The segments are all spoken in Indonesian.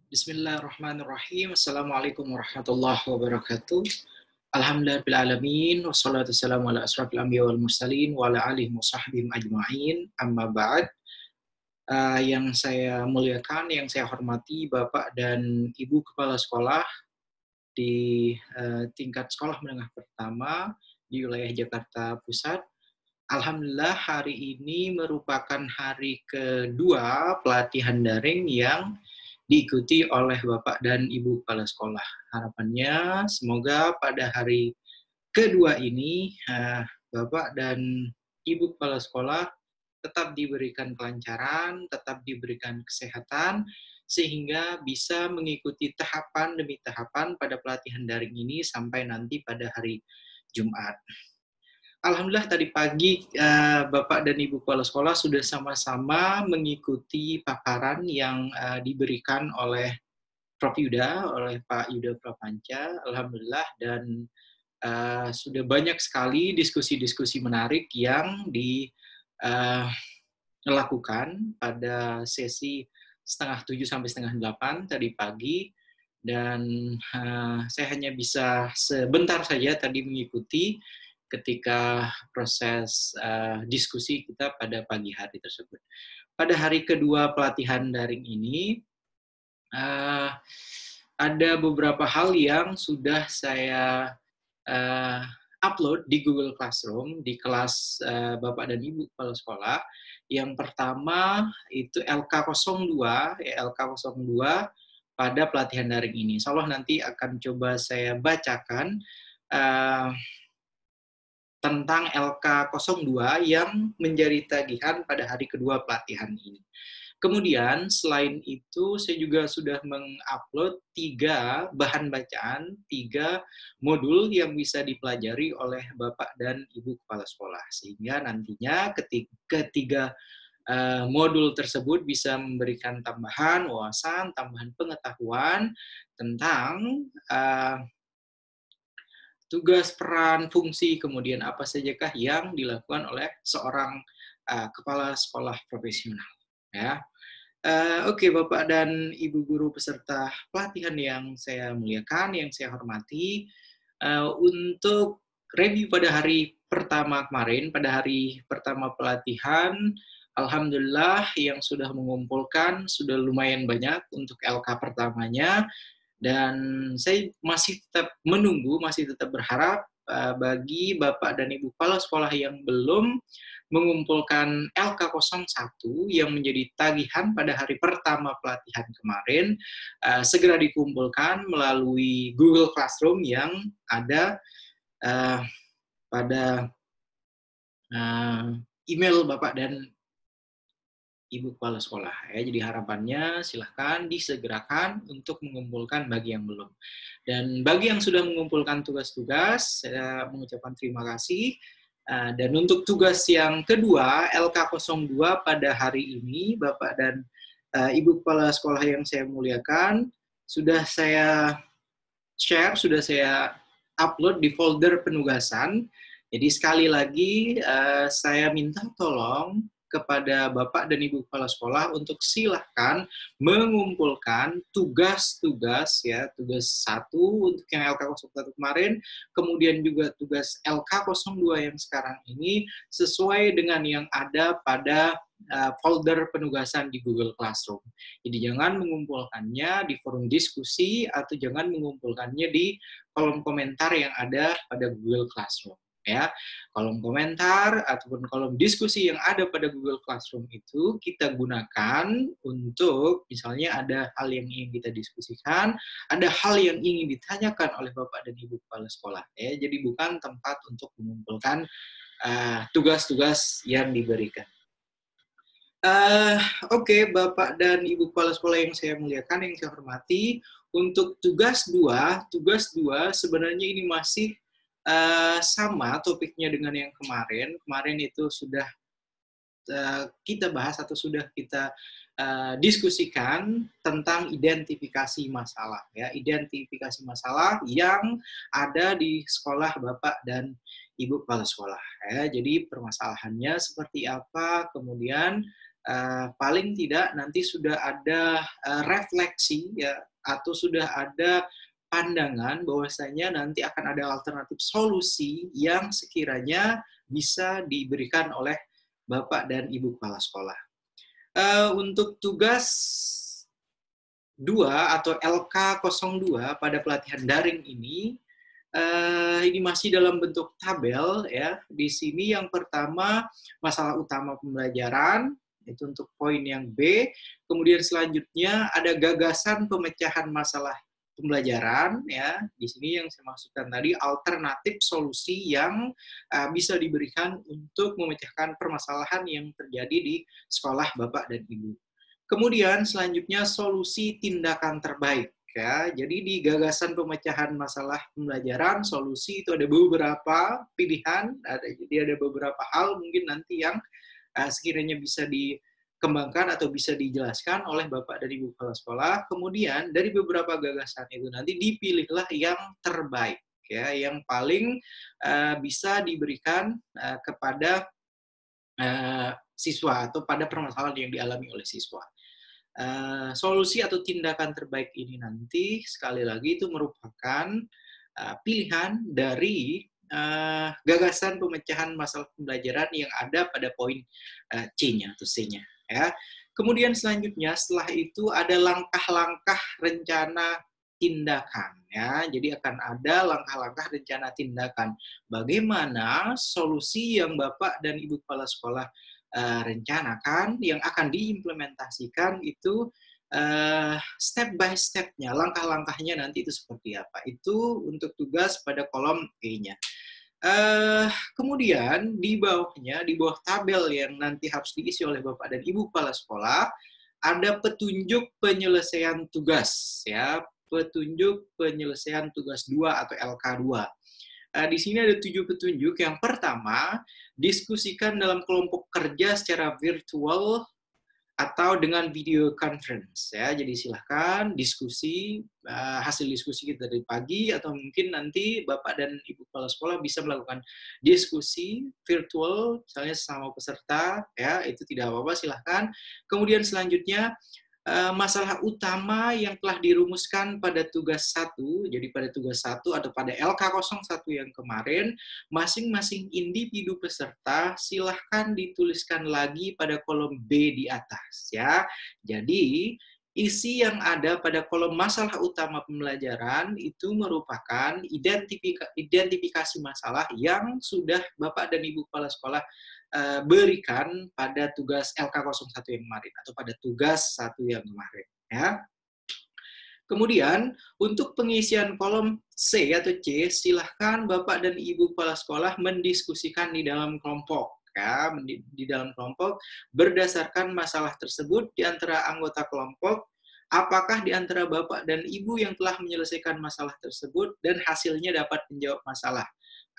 Bismillahirrahmanirrahim. Assalamualaikum warahmatullahi wabarakatuh. Alhamdulillahirrahmanirrahim. Wassalatu wassalamu ala asrafil anbiya wal mursalin wa ala alihi wa sahbihi ajma'in. Amma ba'd. Yang saya muliakan, yang saya hormati Bapak dan Ibu Kepala Sekolah di tingkat sekolah menengah pertama di wilayah Jakarta Pusat. Alhamdulillah hari ini merupakan hari kedua pelatihan daring yang diikuti oleh Bapak dan Ibu Kepala Sekolah. Harapannya semoga pada hari kedua ini Bapak dan Ibu Kepala Sekolah tetap diberikan kelancaran, tetap diberikan kesehatan, sehingga bisa mengikuti tahapan demi tahapan pada pelatihan daring ini sampai nanti pada hari Jumat. Alhamdulillah tadi pagi Bapak dan Ibu Kepala Sekolah sudah sama-sama mengikuti paparan yang diberikan oleh Prof. Yuda, oleh Pak Yuda Prapanca. Alhamdulillah, dan sudah banyak sekali diskusi-diskusi menarik yang dilakukan pada sesi 6:30 sampai 7:30 tadi pagi. Dan saya hanya bisa sebentar saja tadi mengikuti ketika proses diskusi kita pada pagi hari tersebut. Pada hari kedua pelatihan daring ini, ada beberapa hal yang sudah saya upload di Google Classroom, di kelas Bapak dan Ibu Kepala Sekolah. Yang pertama itu LK02, LK02 pada pelatihan daring ini. Insya Allah nanti akan coba saya bacakan tentang LK02 yang menjadi tagihan pada hari kedua pelatihan ini. Kemudian selain itu saya juga sudah mengupload 3 bahan bacaan, 3 modul yang bisa dipelajari oleh Bapak dan Ibu Kepala Sekolah. Sehingga nantinya ketiga modul tersebut bisa memberikan tambahan wawasan, tambahan pengetahuan tentang tugas, peran, fungsi, kemudian apa sajakah yang dilakukan oleh seorang kepala sekolah profesional. Ya. Oke, Bapak dan Ibu guru peserta pelatihan yang saya muliakan, yang saya hormati, untuk review pada hari pertama kemarin, pada hari pertama pelatihan, alhamdulillah yang sudah mengumpulkan sudah lumayan banyak untuk LK pertamanya. Dan saya masih tetap menunggu, masih tetap berharap bagi Bapak dan Ibu Kepala Sekolah yang belum mengumpulkan LK01 yang menjadi tagihan pada hari pertama pelatihan kemarin, segera dikumpulkan melalui Google Classroom yang ada pada email Bapak dan Ibu Kepala Sekolah. Jadi harapannya silahkan disegerakan untuk mengumpulkan bagi yang belum. Dan bagi yang sudah mengumpulkan tugas-tugas, saya mengucapkan terima kasih. Dan untuk tugas yang kedua, LK02 pada hari ini, Bapak dan Ibu Kepala Sekolah yang saya muliakan, sudah saya share, sudah saya upload di folder penugasan. Jadi sekali lagi saya minta tolong kepada Bapak dan Ibu Kepala Sekolah untuk silahkan mengumpulkan tugas-tugas, ya, tugas 1 untuk yang LK01 kemarin, kemudian juga tugas LK02 yang sekarang ini sesuai dengan yang ada pada folder penugasan di Google Classroom. Jadi jangan mengumpulkannya di forum diskusi atau jangan mengumpulkannya di kolom komentar yang ada pada Google Classroom. Ya, kolom komentar ataupun kolom diskusi yang ada pada Google Classroom itu kita gunakan untuk misalnya ada hal yang ingin kita diskusikan, ada hal yang ingin ditanyakan oleh Bapak dan Ibu Kepala Sekolah. Ya, jadi bukan tempat untuk mengumpulkan tugas-tugas yang diberikan. Oke, Bapak dan Ibu Kepala Sekolah yang saya muliakan, yang saya hormati, untuk tugas 2 sebenarnya ini masih sama topiknya dengan yang kemarin. Kemarin itu sudah kita bahas atau sudah kita diskusikan tentang identifikasi masalah, ya, identifikasi masalah yang ada di sekolah Bapak dan Ibu Kepala Sekolah. Ya. Jadi permasalahannya seperti apa, kemudian paling tidak nanti sudah ada refleksi ya, atau sudah ada pandangan bahwasanya nanti akan ada alternatif solusi yang sekiranya bisa diberikan oleh Bapak dan Ibu Kepala Sekolah. Untuk tugas 2 atau LK02 pada pelatihan daring ini masih dalam bentuk tabel ya. Di sini yang pertama masalah utama pembelajaran, itu untuk poin yang B. Kemudian selanjutnya ada gagasan pemecahan masalah pembelajaran ya. Di sini yang saya maksudkan tadi alternatif solusi yang bisa diberikan untuk memecahkan permasalahan yang terjadi di sekolah Bapak dan Ibu. Kemudian selanjutnya solusi tindakan terbaik. Ya, jadi di gagasan pemecahan masalah pembelajaran, solusi itu ada beberapa pilihan, jadi ada beberapa hal mungkin nanti yang sekiranya bisa dikembangkan atau bisa dijelaskan oleh Bapak dan Ibu Kepala Sekolah. Kemudian dari beberapa gagasan itu nanti dipilihlah yang terbaik, ya, yang paling bisa diberikan kepada siswa atau pada permasalahan yang dialami oleh siswa. Solusi atau tindakan terbaik ini nanti sekali lagi itu merupakan pilihan dari gagasan pemecahan masalah pembelajaran yang ada pada poin C-nya atau C-nya. Ya. Kemudian selanjutnya setelah itu ada langkah-langkah rencana tindakan. Ya. Jadi akan ada langkah-langkah rencana tindakan. Bagaimana solusi yang Bapak dan Ibu Kepala Sekolah rencanakan yang akan diimplementasikan itu step by step-nya, langkah-langkahnya nanti itu seperti apa. Itu untuk tugas pada kolom E-nya. Kemudian di bawahnya, di bawah tabel yang nanti harus diisi oleh Bapak dan Ibu Kepala Sekolah, ada petunjuk penyelesaian tugas, ya, petunjuk penyelesaian tugas 2 atau LK2. Di sini ada 7 petunjuk. Yang pertama, diskusikan dalam kelompok kerja secara virtual atau dengan video conference. Ya, jadi silahkan diskusi, hasil diskusi kita dari pagi, atau mungkin nanti Bapak dan Ibu Kepala Sekolah bisa melakukan diskusi virtual, misalnya sesama peserta, ya, itu tidak apa-apa, silahkan. Kemudian selanjutnya, masalah utama yang telah dirumuskan pada tugas 1, jadi pada tugas 1 atau pada LK01 yang kemarin, masing-masing individu peserta silahkan dituliskan lagi pada kolom B di atas. Ya. Jadi, isi yang ada pada kolom masalah utama pembelajaran itu merupakan identifikasi masalah yang sudah Bapak dan Ibu Kepala Sekolah berikan pada tugas LK01 yang kemarin atau pada tugas 1 yang kemarin, ya. Kemudian untuk pengisian kolom C atau C, silahkan Bapak dan Ibu Kepala Sekolah mendiskusikan di dalam kelompok, ya, di dalam kelompok berdasarkan masalah tersebut di antara anggota kelompok. Apakah di antara Bapak dan Ibu yang telah menyelesaikan masalah tersebut dan hasilnya dapat menjawab masalah.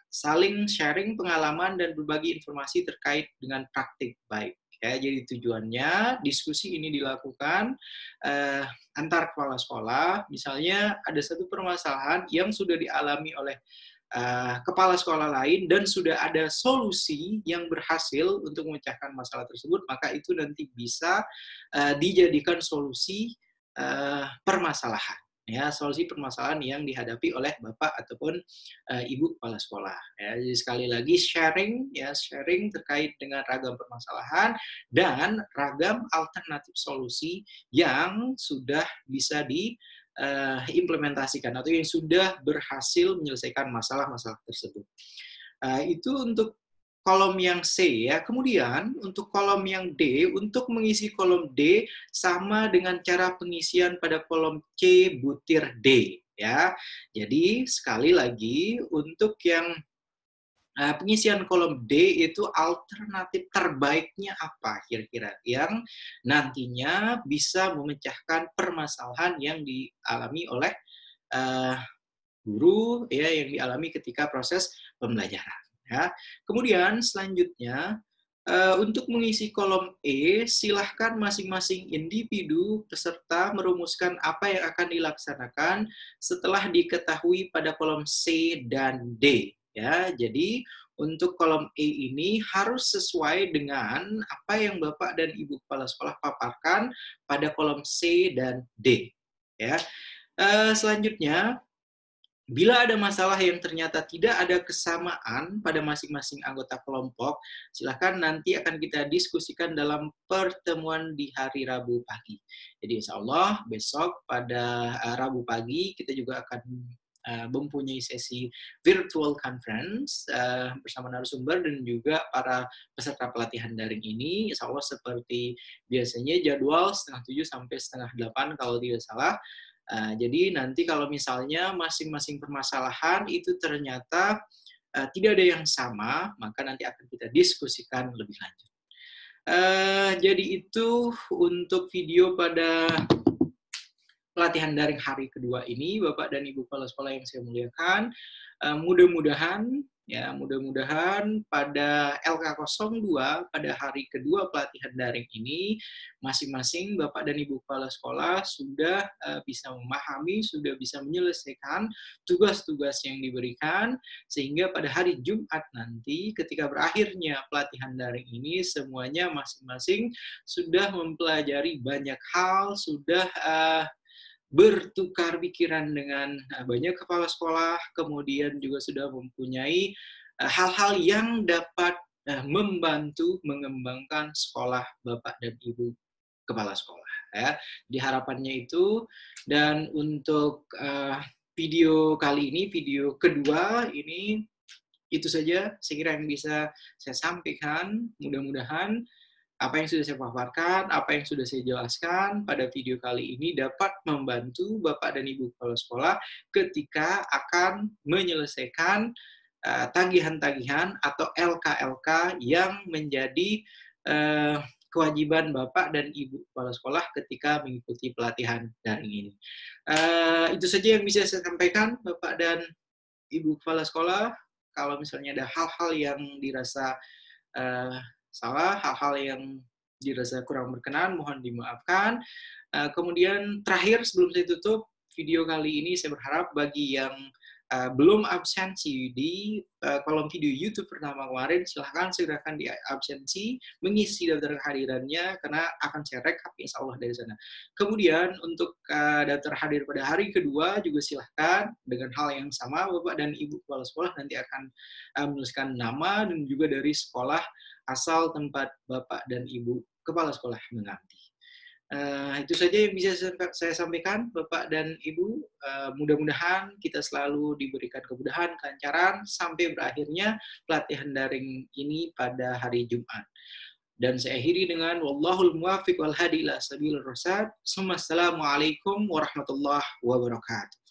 Saling sharing pengalaman dan berbagi informasi terkait dengan praktik baik. Ya, jadi tujuannya diskusi ini dilakukan antar kepala sekolah. Misalnya ada satu permasalahan yang sudah dialami oleh kepala sekolah lain dan sudah ada solusi yang berhasil untuk memecahkan masalah tersebut, maka itu nanti bisa dijadikan solusi permasalahan. Ya, solusi permasalahan yang dihadapi oleh Bapak ataupun Ibu Kepala Sekolah. Ya, jadi sekali lagi sharing, ya, sharing terkait dengan ragam permasalahan dan ragam alternatif solusi yang sudah bisa diimplementasikan atau yang sudah berhasil menyelesaikan masalah-masalah tersebut. Itu untuk kolom yang C, ya. Kemudian untuk kolom yang D, untuk mengisi kolom D sama dengan cara pengisian pada kolom C butir D, ya. Jadi sekali lagi untuk yang pengisian kolom D itu alternatif terbaiknya apa kira-kira yang nantinya bisa memecahkan permasalahan yang dialami oleh guru, ya, yang dialami ketika proses pembelajaran. Ya. Kemudian selanjutnya untuk mengisi kolom E, silahkan masing-masing individu peserta merumuskan apa yang akan dilaksanakan setelah diketahui pada kolom C dan D. Ya, jadi untuk kolom E ini harus sesuai dengan apa yang Bapak dan Ibu Kepala Sekolah paparkan pada kolom C dan D. Ya. Selanjutnya, bila ada masalah yang ternyata tidak ada kesamaan pada masing-masing anggota kelompok, silakan nanti akan kita diskusikan dalam pertemuan di hari Rabu pagi. Jadi insya Allah besok pada Rabu pagi kita juga akan mempunyai sesi virtual conference bersama narasumber dan juga para peserta pelatihan daring ini. Insya Allah seperti biasanya jadwal 7:30 sampai 7:30 kalau tidak salah. Jadi nanti kalau misalnya masing-masing permasalahan itu ternyata tidak ada yang sama, maka nanti akan kita diskusikan lebih lanjut. Jadi itu untuk video pada pelatihan daring hari kedua ini, Bapak dan Ibu Kepala Sekolah yang saya muliakan. Mudah-mudahan pada LK02 pada hari kedua pelatihan daring ini masing-masing Bapak dan Ibu Kepala Sekolah sudah bisa memahami, sudah bisa menyelesaikan tugas-tugas yang diberikan sehingga pada hari Jumat nanti ketika berakhirnya pelatihan daring ini semuanya masing-masing sudah mempelajari banyak hal, sudah bertukar pikiran dengan banyak kepala sekolah, kemudian juga sudah mempunyai hal-hal yang dapat membantu mengembangkan sekolah Bapak dan Ibu Kepala Sekolah. Ya. Di harapannya itu, dan untuk video kali ini, video kedua ini, itu saja saya kira yang bisa saya sampaikan. Mudah-mudahan apa yang sudah saya paparkan, apa yang sudah saya jelaskan pada video kali ini dapat membantu Bapak dan Ibu Kepala Sekolah ketika akan menyelesaikan tagihan-tagihan atau LK-LK yang menjadi kewajiban Bapak dan Ibu Kepala Sekolah ketika mengikuti pelatihan daring ini. Itu saja yang bisa saya sampaikan, Bapak dan Ibu Kepala Sekolah. Kalau misalnya ada hal-hal yang dirasa salah, hal-hal yang dirasa kurang berkenan, mohon dimaafkan. Kemudian terakhir sebelum saya tutup video kali ini, saya berharap bagi yang belum absensi di kolom video YouTube pertama kemarin, silahkan segerakan di absensi, mengisi daftar kehadirannya, karena akan saya rekap insya Allah dari sana. Kemudian untuk daftar hadir pada hari kedua juga silahkan dengan hal yang sama, Bapak dan Ibu Kepala Sekolah nanti akan menuliskan nama dan juga dari sekolah asal tempat Bapak dan Ibu Kepala Sekolah mengabdi. Itu saja yang bisa saya sampaikan, Bapak dan Ibu. Mudah-mudahan kita selalu diberikan kemudahan, kelancaran, sampai berakhirnya pelatihan daring ini pada hari Jumat. Dan saya akhiri dengan wallahul muwaffiq wal hadi ila sabilir rasyad. Assalamualaikum warahmatullahi wabarakatuh.